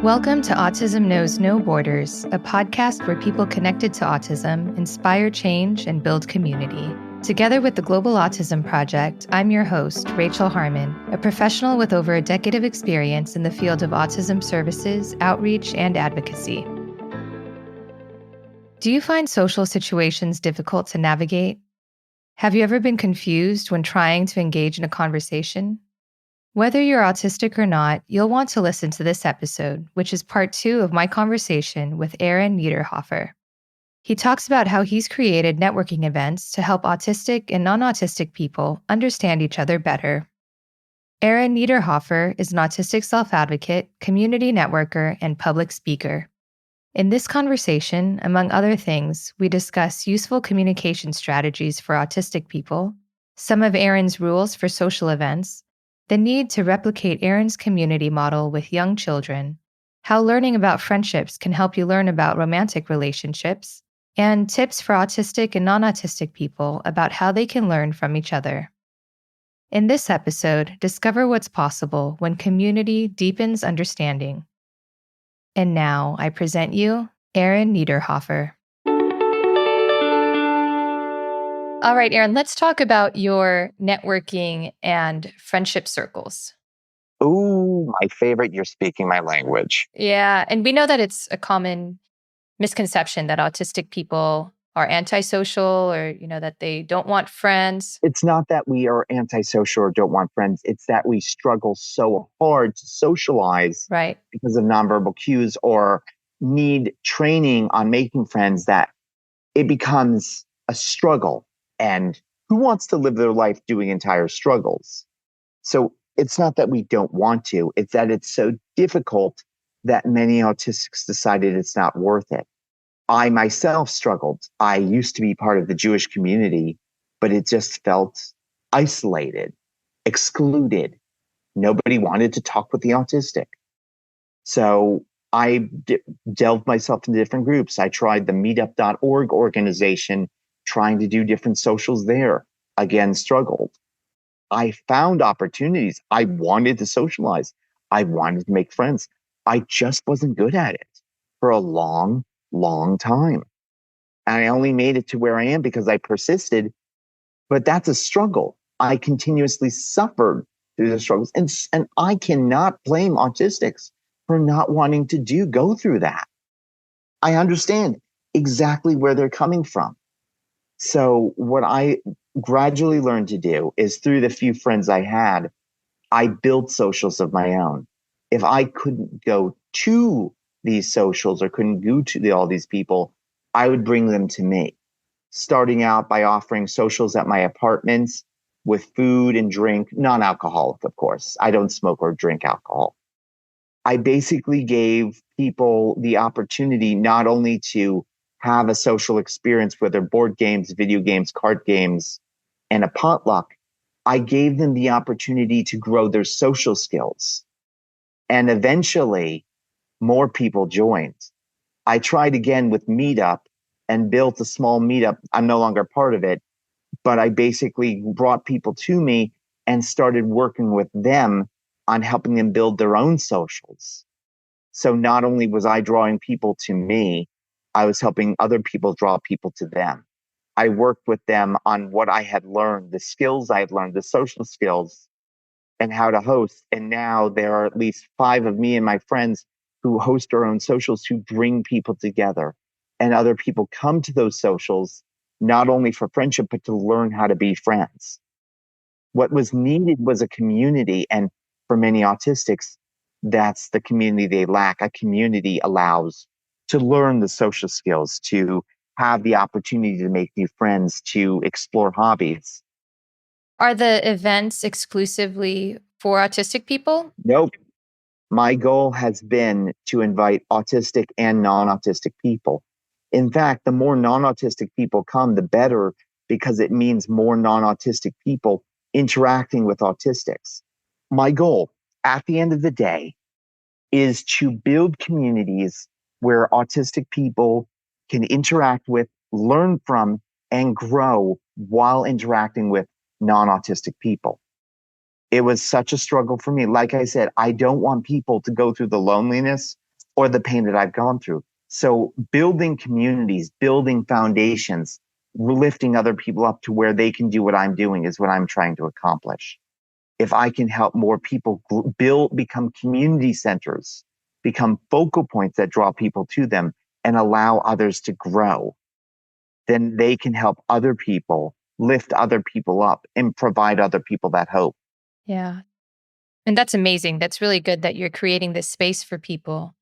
Welcome to Autism Knows No Borders, a podcast where people connected to autism inspire change and build community. Together with the Global Autism Project, I'm your host, Rachel Harmon, a professional with over a decade of experience in the field of autism services, outreach, and advocacy. Do you find social situations difficult to navigate? Have you ever been confused when trying to engage in a conversation? Whether you're autistic or not, you'll want to listen to this episode, which is part 2 of my conversation with Eren Niederhoffer. He talks about how he's created networking events to help autistic and non-autistic people understand each other better. Eren Niederhoffer is an autistic self-advocate, community networker, and public speaker. In this conversation, among other things, we discuss useful communication strategies for autistic people, some of Eren's rules for social events, the need to replicate Eren's community model with young children, how learning about friendships can help you learn about romantic relationships, and tips for autistic and non-autistic people about how they can learn from each other. In this episode, discover what's possible when community deepens understanding. And now I present you Eren Niederhoffer. All right, Eren, let's talk about your networking and friendship circles. Ooh, my favorite. You're speaking my language. Yeah, and we know that it's a common misconception that autistic people are antisocial or, that they don't want friends. It's not that we are antisocial or don't want friends. It's that we struggle so hard to socialize because of nonverbal cues or need training on making friends that it becomes a struggle. And who wants to live their life doing entire struggles? So it's not that we don't want to, it's that it's so difficult that many autistics decided it's not worth it. I myself struggled. I used to be part of the Jewish community, but it just felt isolated, excluded. Nobody wanted to talk with the autistic. So I delved myself into different groups. I tried the meetup.org organization, trying to do different socials there. Again, struggled. I found opportunities. I wanted to socialize. I wanted to make friends. I just wasn't good at it for a long time. And I only made it to where I am because I persisted. But that's a struggle. I continuously suffered through the struggles. And I cannot blame autistics for not wanting to go through that. I understand exactly where they're coming from. So what I gradually learned to do is through the few friends I had, I built socials of my own. If I couldn't go to these socials or couldn't go to all these people, I would bring them to me. Starting out by offering socials at my apartments with food and drink, non-alcoholic, of course. I don't smoke or drink alcohol. I basically gave people the opportunity not only to have a social experience, whether board games, video games, card games, and a potluck, I gave them the opportunity to grow their social skills. And eventually, more people joined. I tried again with Meetup and built a small meetup. I'm no longer part of it, but I basically brought people to me and started working with them on helping them build their own socials. So not only was I drawing people to me, I was helping other people draw people to them. I worked with them on what I had learned, the skills I had learned, the social skills, and how to host. And now there are at least 5 of me and my friends who host our own socials, who bring people together. And other people come to those socials, not only for friendship, but to learn how to be friends. What was needed was a community. And for many autistics, that's the community they lack. A community allows to learn the social skills, to have the opportunity to make new friends, to explore hobbies. Are the events exclusively for autistic people? Nope. My goal has been to invite autistic and non-autistic people. In fact, the more non-autistic people come, the better, because it means more non-autistic people interacting with autistics. My goal at the end of the day is to build communities where autistic people can interact with, learn from, and grow while interacting with non-autistic people. It was such a struggle for me. Like I said, I don't want people to go through the loneliness or the pain that I've gone through. So building communities, building foundations, lifting other people up to where they can do what I'm doing is what I'm trying to accomplish. If I can help more people become community centers, become focal points that draw people to them and allow others to grow, then they can help other people, lift other people up, and provide other people that hope. Yeah. And that's amazing. That's really good that you're creating this space for people,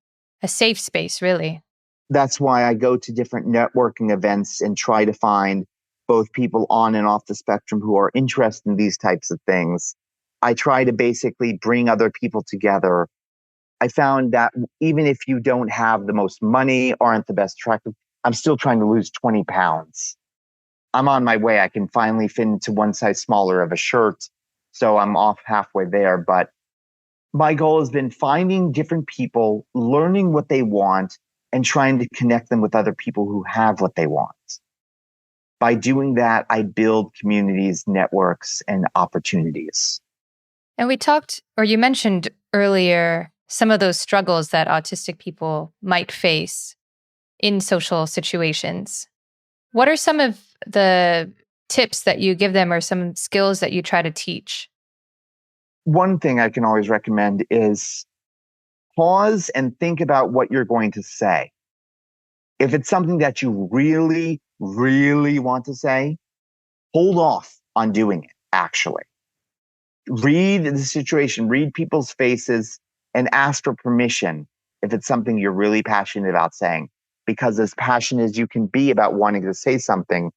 a safe space, really. That's why I go to different networking events and try to find both people on and off the spectrum who are interested in these types of things. I try to basically bring other people together. I found that even if you don't have the most money, aren't the best attractive, I'm still trying to lose 20 pounds. I'm on my way. I can finally fit into one size smaller of a shirt. So I'm off halfway there. But my goal has been finding different people, learning what they want, and trying to connect them with other people who have what they want. By doing that, I build communities, networks, and opportunities. And you mentioned earlier some of those struggles that autistic people might face in social situations. What are some of the tips that you give them or some skills that you try to teach? One thing I can always recommend is pause and think about what you're going to say. If it's something that you really, really want to say, hold off on doing it, actually. Read the situation, read people's faces, and ask for permission if it's something you're really passionate about saying. Because as passionate as you can be about wanting to say something,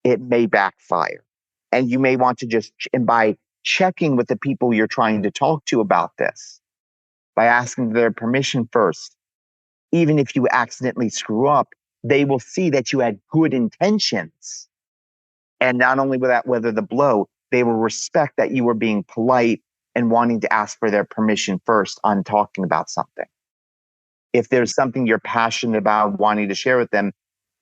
it may backfire. And you may want to and by checking with the people you're trying to talk to about this, by asking their permission first, even if you accidentally screw up, they will see that you had good intentions. And not only will that weather the blow, they will respect that you were being polite and wanting to ask for their permission first on talking about something. If there's something you're passionate about wanting to share with them,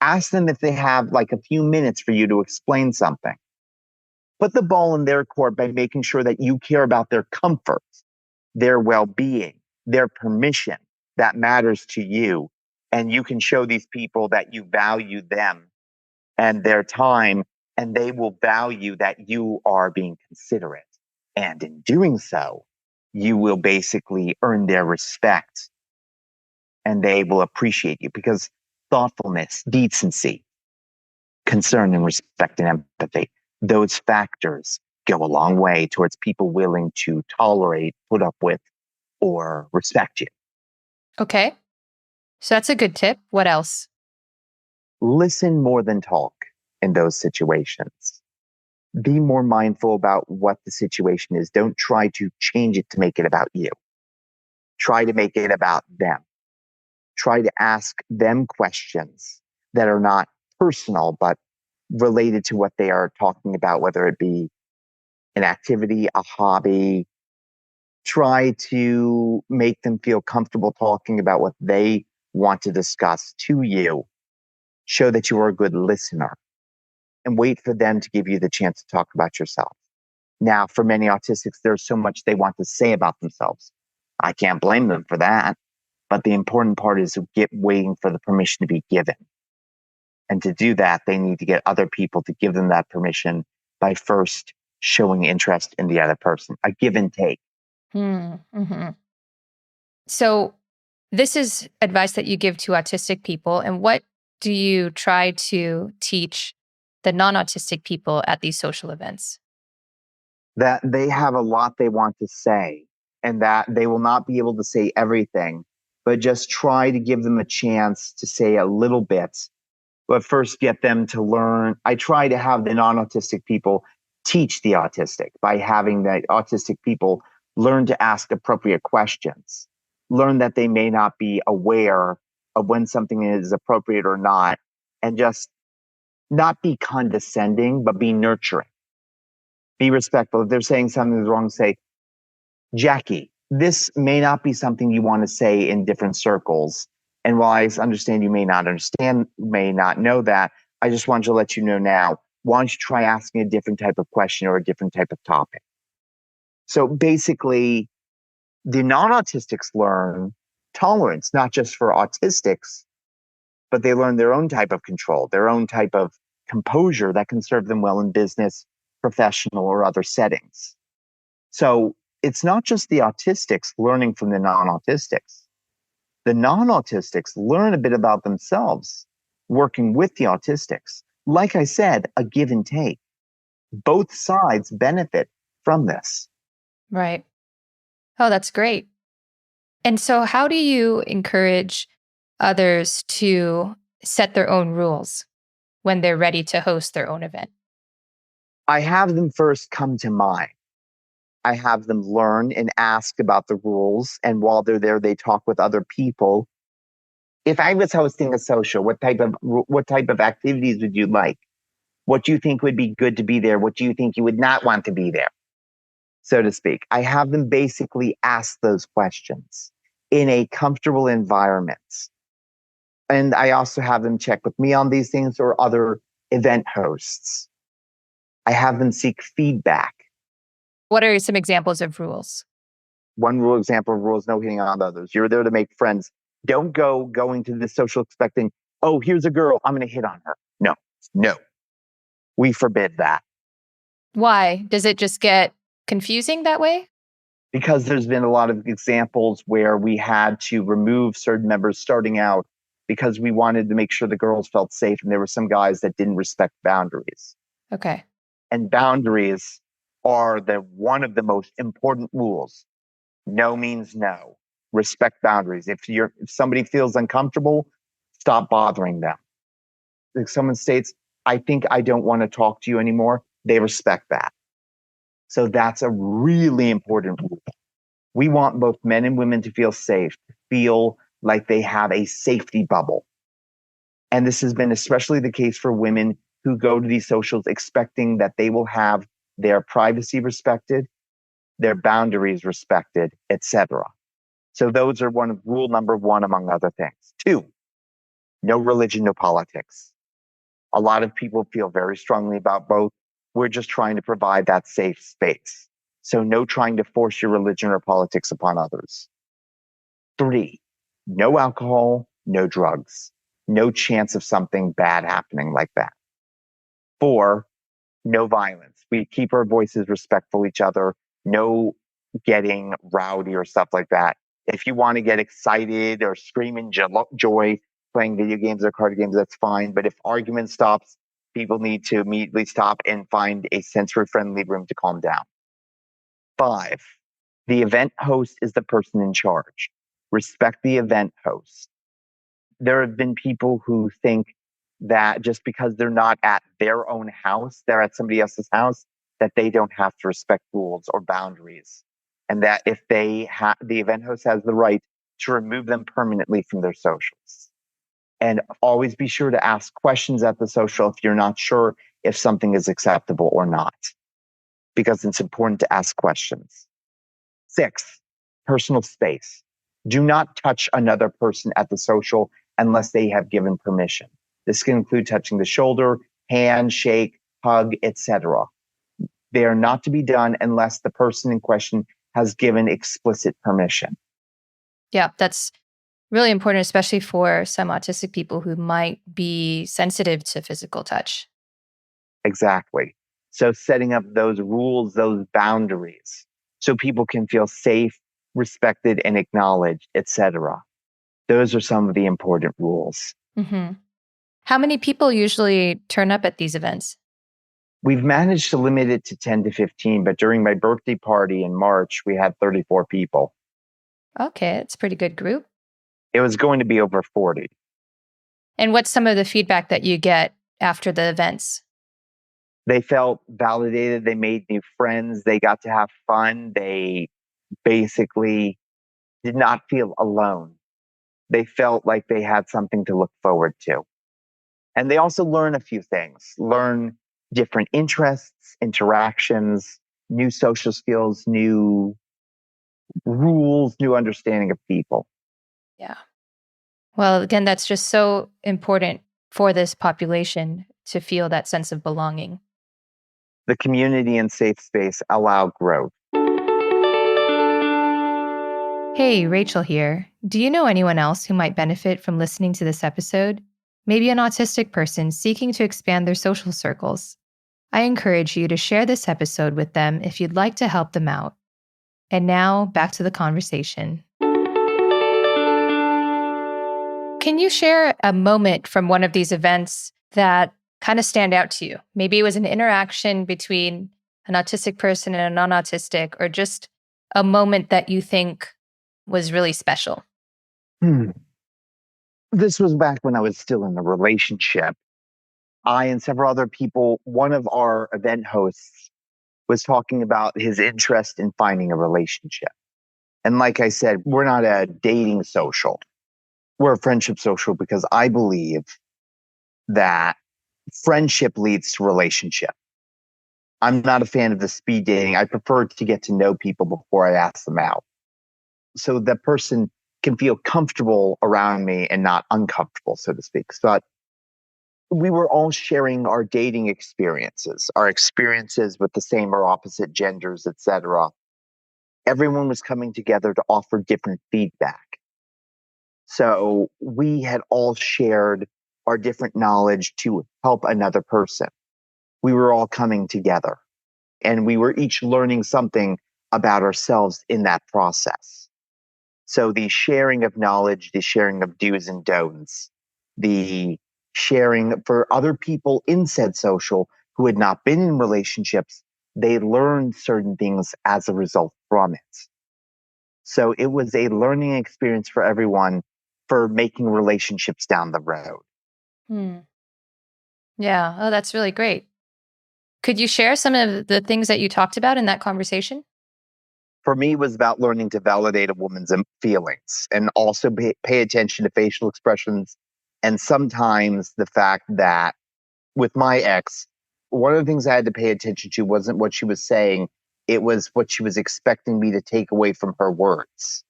ask them if they have like a few minutes for you to explain something. Put the ball in their court by making sure that you care about their comfort, their well-being, their permission that matters to you. And you can show these people that you value them and their time, and they will value that you are being considerate. And in doing so, you will basically earn their respect and they will appreciate you because thoughtfulness, decency, concern and respect and empathy, those factors go a long way towards people willing to tolerate, put up with, or respect you. Okay. So that's a good tip. What else? Listen more than talk in those situations. Be more mindful about what the situation is. Don't try to change it to make it about you. Try to make it about them. Try to ask them questions that are not personal, but related to what they are talking about, whether it be an activity, a hobby. Try to make them feel comfortable talking about what they want to discuss to you. Show that you are a good listener and wait for them to give you the chance to talk about yourself. Now, for many autistics, there's so much they want to say about themselves. I can't blame them for that. But the important part is waiting for the permission to be given. And to do that, they need to get other people to give them that permission by first showing interest in the other person, a give and take. Mm-hmm. So this is advice that you give to autistic people. And what do you try to teach the non-autistic people at these social events? That they have a lot they want to say and that they will not be able to say everything, but just try to give them a chance to say a little bit. But first get them to learn. I try to have the non-autistic people teach the autistic by having the autistic people learn to ask appropriate questions, learn that they may not be aware of when something is appropriate or not, and just not be condescending, but be nurturing. Be respectful. If they're saying something is wrong, say, Jackie, this may not be something you want to say in different circles. And while I understand you may not understand, may not know that, I just wanted to let you know now, why don't you try asking a different type of question or a different type of topic? So basically, the non-autistics learn tolerance, not just for autistics, but they learn their own type of control, their own type of composure that can serve them well in business, professional, or other settings. So it's not just the autistics learning from the non-autistics. The non-autistics learn a bit about themselves working with the autistics. Like I said, a give and take. Both sides benefit from this. Right. Oh, that's great. And so how do you encourage others to set their own rules when they're ready to host their own event? I have them first come to mind. I have them learn and ask about the rules. And while they're there, they talk with other people. If I was hosting a social, what type of activities would you like? What do you think would be good to be there? What do you think you would not want to be there? So to speak. I have them basically ask those questions in a comfortable environment. And I also have them check with me on these things or other event hosts. I have them seek feedback. What are some examples of rules? One example of rules, no hitting on others. You're there to make friends. Don't going to the social expecting, oh, here's a girl, I'm going to hit on her. No. We forbid that. Why? Does it just get confusing that way? Because there's been a lot of examples where we had to remove certain members starting out because we wanted to make sure the girls felt safe. And there were some guys that didn't respect boundaries. Okay. And boundaries are one of the most important rules. No means no. Respect boundaries. If somebody feels uncomfortable, stop bothering them. If someone states, I think I don't want to talk to you anymore, they respect that. So that's a really important rule. We want both men and women to feel safe, to feel like they have a safety bubble. And this has been especially the case for women who go to these socials expecting that they will have their privacy respected, their boundaries respected, etc. So those are rule number one, among other things. 2, no religion, no politics. A lot of people feel very strongly about both. We're just trying to provide that safe space. So no trying to force your religion or politics upon others. 3, no alcohol, no drugs. No chance of something bad happening like that. 4, no violence. We keep our voices respectful to each other. No getting rowdy or stuff like that. If you want to get excited or scream in joy playing video games or card games, that's fine. But if argument stops, people need to immediately stop and find a sensory-friendly room to calm down. 5, the event host is the person in charge. Respect the event host. There have been people who think that just because they're not at their own house, they're at somebody else's house, that they don't have to respect rules or boundaries. And that if the event host has the right to remove them permanently from their socials. And always be sure to ask questions at the social if you're not sure if something is acceptable or not, because it's important to ask questions. 6, personal space. Do not touch another person at the social unless they have given permission. This can include touching the shoulder, hand, shake, hug, etc. They are not to be done unless the person in question has given explicit permission. Yeah, that's really important, especially for some autistic people who might be sensitive to physical touch. Exactly. So setting up those rules, those boundaries, so people can feel safe, respected, and acknowledged, etc. Those are some of the important rules. Mm-hmm. How many people usually turn up at these events? We've managed to limit it to 10 to 15, but during my birthday party in March, we had 34 people. Okay, it's a pretty good group. It was going to be over 40. And what's some of the feedback that you get after the events? They felt validated. They made new friends. They got to have fun. They basically did not feel alone. They felt like they had something to look forward to. And they also learn a few things, learn different interests, interactions, new social skills, new rules, new understanding of people. Yeah. Well, again, that's just so important for this population to feel that sense of belonging. The community and safe space allow growth. Hey, Rachel here. Do you know anyone else who might benefit from listening to this episode? Maybe an autistic person seeking to expand their social circles. I encourage you to share this episode with them if you'd like to help them out. And now, back to the conversation. Can you share a moment from one of these events that kind of stand out to you? Maybe it was an interaction between an autistic person and a non-autistic, or just a moment that you think was really special. This was back when I was still in a relationship. I and several other people, one of our event hosts was talking about his interest in finding a relationship. And like I said, we're not a dating social. We're a friendship social because I believe that friendship leads to relationship. I'm not a fan of the speed dating. I prefer to get to know people before I ask them out. So the person can feel comfortable around me and not uncomfortable, so to speak. But we were all sharing our dating experiences, our experiences with the same or opposite genders, etc. Everyone was coming together to offer different feedback. So we had all shared our different knowledge to help another person. We were all coming together and we were each learning something about ourselves in that process. So the sharing of knowledge, the sharing of do's and don'ts, the sharing for other people in said social who had not been in relationships, they learned certain things as a result from it. So it was a learning experience for everyone for making relationships down the road. Yeah. Oh, that's really great. Could you share some of the things that you talked about in that conversation? For me, it was about learning to validate a woman's feelings and also pay attention to facial expressions. And sometimes the fact that with my ex, one of the things I had to pay attention to wasn't what she was saying. It was what she was expecting me to take away from her words.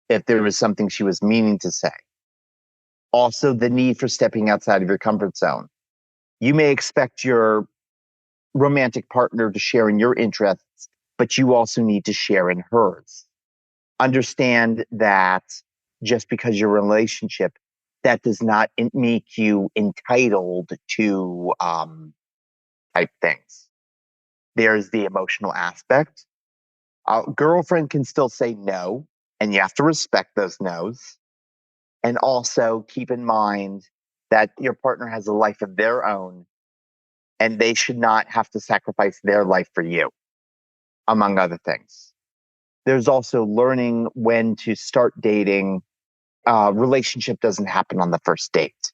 If there was something she was meaning to say. Also, the need for stepping outside of your comfort zone. You may expect your romantic partner to share in your interests, but you also need to share in hers. Understand that just because you're in a relationship, that does not make you entitled to type things. There's the emotional aspect. A girlfriend can still say no, and you have to respect those no's. And also keep in mind that your partner has a life of their own, and they should not have to sacrifice their life for you, among other things. There's also learning when to start dating. Relationship doesn't happen on the first date.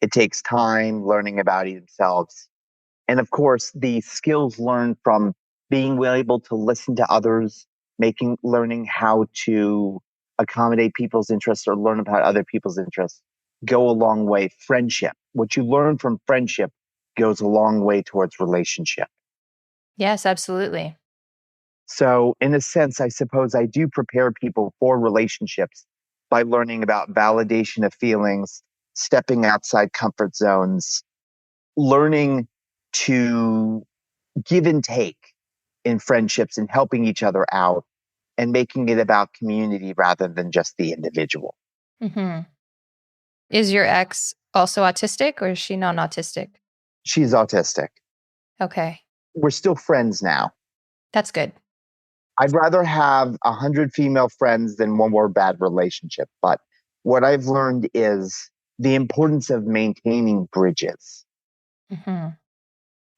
It takes time learning about themselves. And of course, the skills learned from being able to listen to others, learning how to accommodate people's interests or learn about other people's interests go a long way. Friendship. What you learn from friendship goes a long way towards relationship. Yes, absolutely. So in a sense, I suppose I do prepare people for relationships by learning about validation of feelings, stepping outside comfort zones, learning to give and take in friendships and helping each other out and making it about community rather than just the individual. Mm-hmm. Is your ex also autistic or is she non-autistic? She's autistic. Okay. We're still friends now. That's good. I'd rather have 100 female friends than one more bad relationship. But what I've learned is the importance of maintaining bridges. Mm-hmm.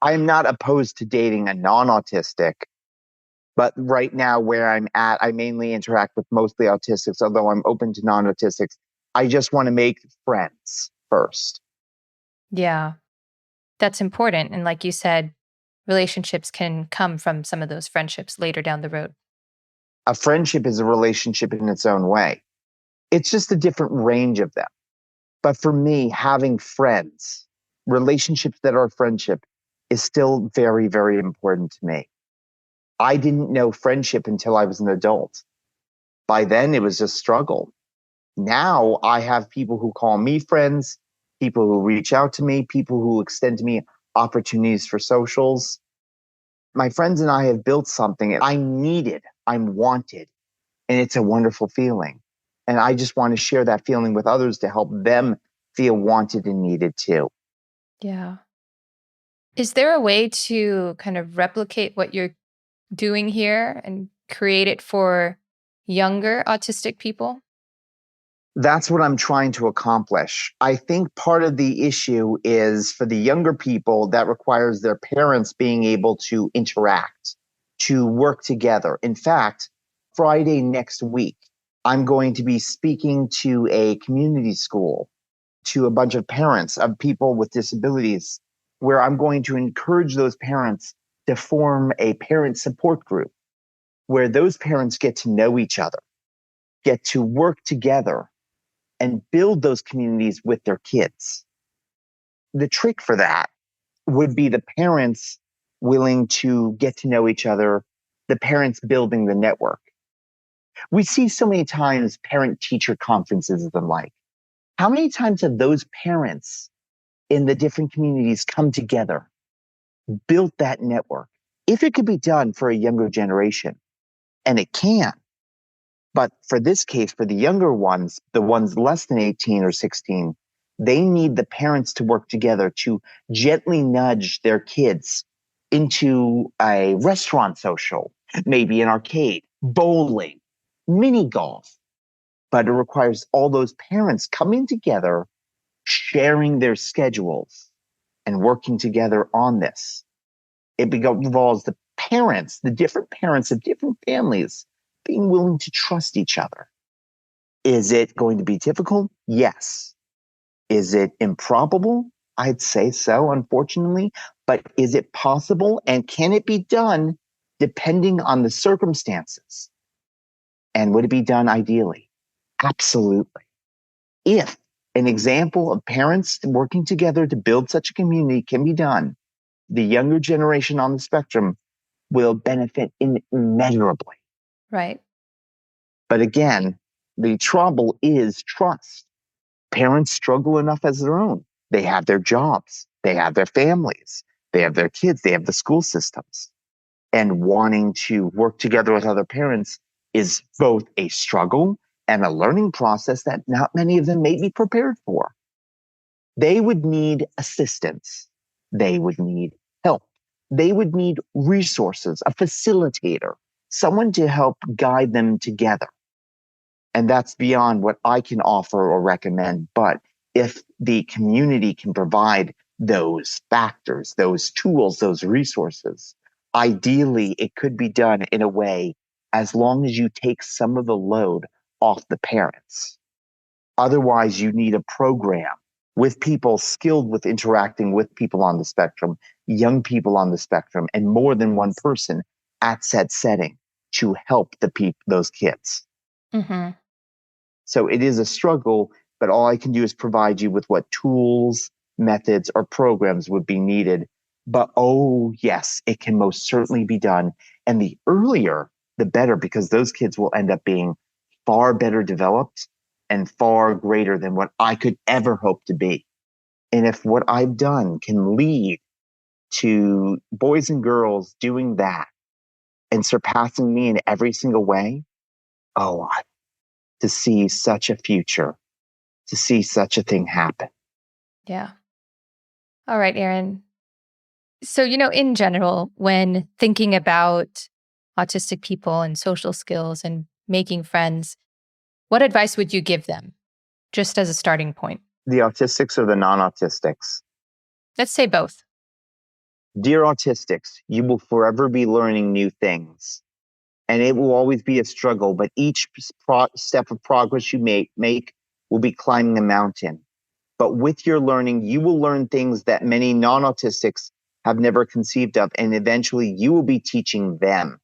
I'm not opposed to dating a non-autistic, but right now where I'm at, I mainly interact with mostly autistics, although I'm open to non-autistics. I just want to make friends first. Yeah, that's important. And like you said, relationships can come from some of those friendships later down the road. A friendship is a relationship in its own way. It's just a different range of them. But for me, having friends, relationships that are friendship, is still very, very important to me. I didn't know friendship until I was an adult. By then, it was just struggle. Now I have people who call me friends, people who reach out to me, people who extend to me opportunities for socials. My friends and I have built something I'm wanted. And it's a wonderful feeling. And I just want to share that feeling with others to help them feel wanted and needed too. Yeah. Is there a way to kind of replicate what you're doing here and create it for younger autistic people? That's what I'm trying to accomplish. I think part of the issue is for the younger people that requires their parents being able to interact, to work together. In fact, Friday next week, I'm going to be speaking to a community school, to a bunch of parents of people with disabilities, where I'm going to encourage those parents to form a parent support group where those parents get to know each other, get to work together, and build those communities with their kids. The trick for that would be the parents willing to get to know each other, the parents building the network. We see so many times parent teacher conferences and the like. How many times have those parents in the different communities come together, built that network? If it could be done for a younger generation, and it can, but for this case, for the younger ones, the ones less than 18 or 16, they need the parents to work together to gently nudge their kids into a restaurant social, maybe an arcade, bowling, mini golf. But it requires all those parents coming together, sharing their schedules, and working together on this. It involves the parents, the different parents of different families, being willing to trust each other. Is it going to be difficult? Yes. Is it improbable? I'd say so, unfortunately. But is it possible? And can it be done depending on the circumstances? And would it be done ideally? Absolutely. If an example of parents working together to build such a community can be done, the younger generation on the spectrum will benefit immeasurably. Right. But again, the trouble is trust. Parents struggle enough as their own. They have their jobs, they have their families, they have their kids, they have the school systems. And wanting to work together with other parents is both a struggle and a learning process that not many of them may be prepared for. They would need assistance. They would need help. They would need resources, a facilitator, someone to help guide them together. And that's beyond what I can offer or recommend. But if the community can provide those factors, those tools, those resources, ideally it could be done in a way as long as you take some of the load off the parents. Otherwise, you need a program with people skilled with interacting with people on the spectrum, young people on the spectrum, and more than one person at said setting to help those kids. Mm-hmm. So it is a struggle, but all I can do is provide you with what tools, methods, or programs would be needed. But oh, yes, it can most certainly be done. And the earlier, the better, because those kids will end up being far better developed and far greater than what I could ever hope to be. And if what I've done can lead to boys and girls doing that and surpassing me in every single way, oh, to see such a future, to see such a thing happen. Yeah. All right, Eren. So, in general, when thinking about autistic people and social skills and making friends, what advice would you give them just as a starting point? The autistics or the non-autistics? Let's say both. Dear autistics, you will forever be learning new things. And it will always be a struggle, but each step of progress you make will be climbing a mountain. But with your learning, you will learn things that many non-autistics have never conceived of, and eventually you will be teaching them.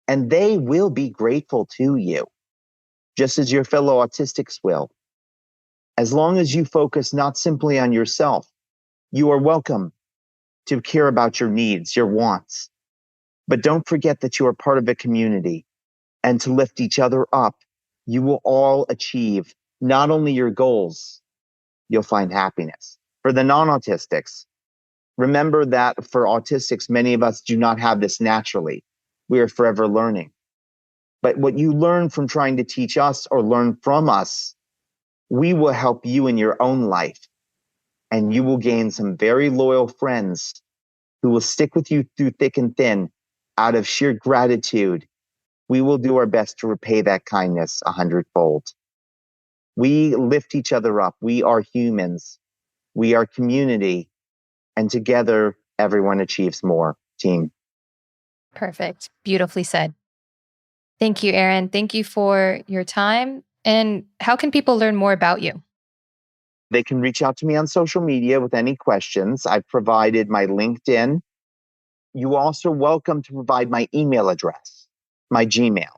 And they will be grateful to you, just as your fellow autistics will. As long as you focus not simply on yourself, you are welcome to care about your needs, your wants. But don't forget that you are part of a community, and to lift each other up, you will all achieve not only your goals, you'll find happiness. For the non-autistics, remember that for autistics, many of us do not have this naturally. We are forever learning. But what you learn from trying to teach us or learn from us, we will help you in your own life. And you will gain some very loyal friends who will stick with you through thick and thin out of sheer gratitude. We will do our best to repay that kindness 100-fold. We lift each other up. We are humans. We are community. And together, everyone achieves more. Team. Perfect. Beautifully said. Thank you, Eren. Thank you for your time. And how can people learn more about you? They can reach out to me on social media with any questions. I've provided my LinkedIn. You also welcome to provide my email address, my Gmail.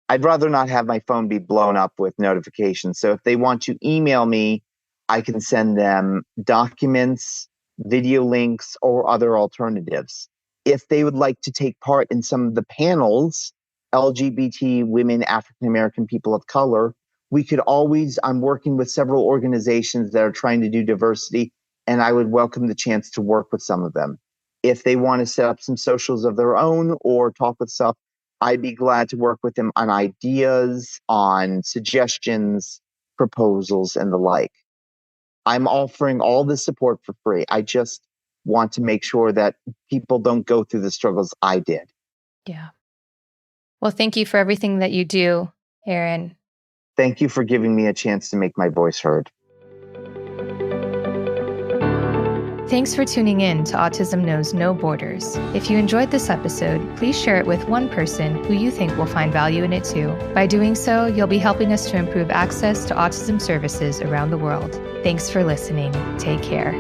I'd rather not have my phone be blown up with notifications. So if they want to email me, I can send them documents, video links, or other alternatives. If they would like to take part in some of the panels, LGBT, women, African American, people of color, we could always, I'm working with several organizations that are trying to do diversity, and I would welcome the chance to work with some of them. If they want to set up some socials of their own or talk with stuff, I'd be glad to work with them on ideas, on suggestions, proposals, and the like. I'm offering all the support for free. I just want to make sure that people don't go through the struggles I did. Yeah. Well, thank you for everything that you do, Eren. Thank you for giving me a chance to make my voice heard. Thanks for tuning in to Autism Knows No Borders. If you enjoyed this episode, please share it with one person who you think will find value in it too. By doing so, you'll be helping us to improve access to autism services around the world. Thanks for listening. Take care.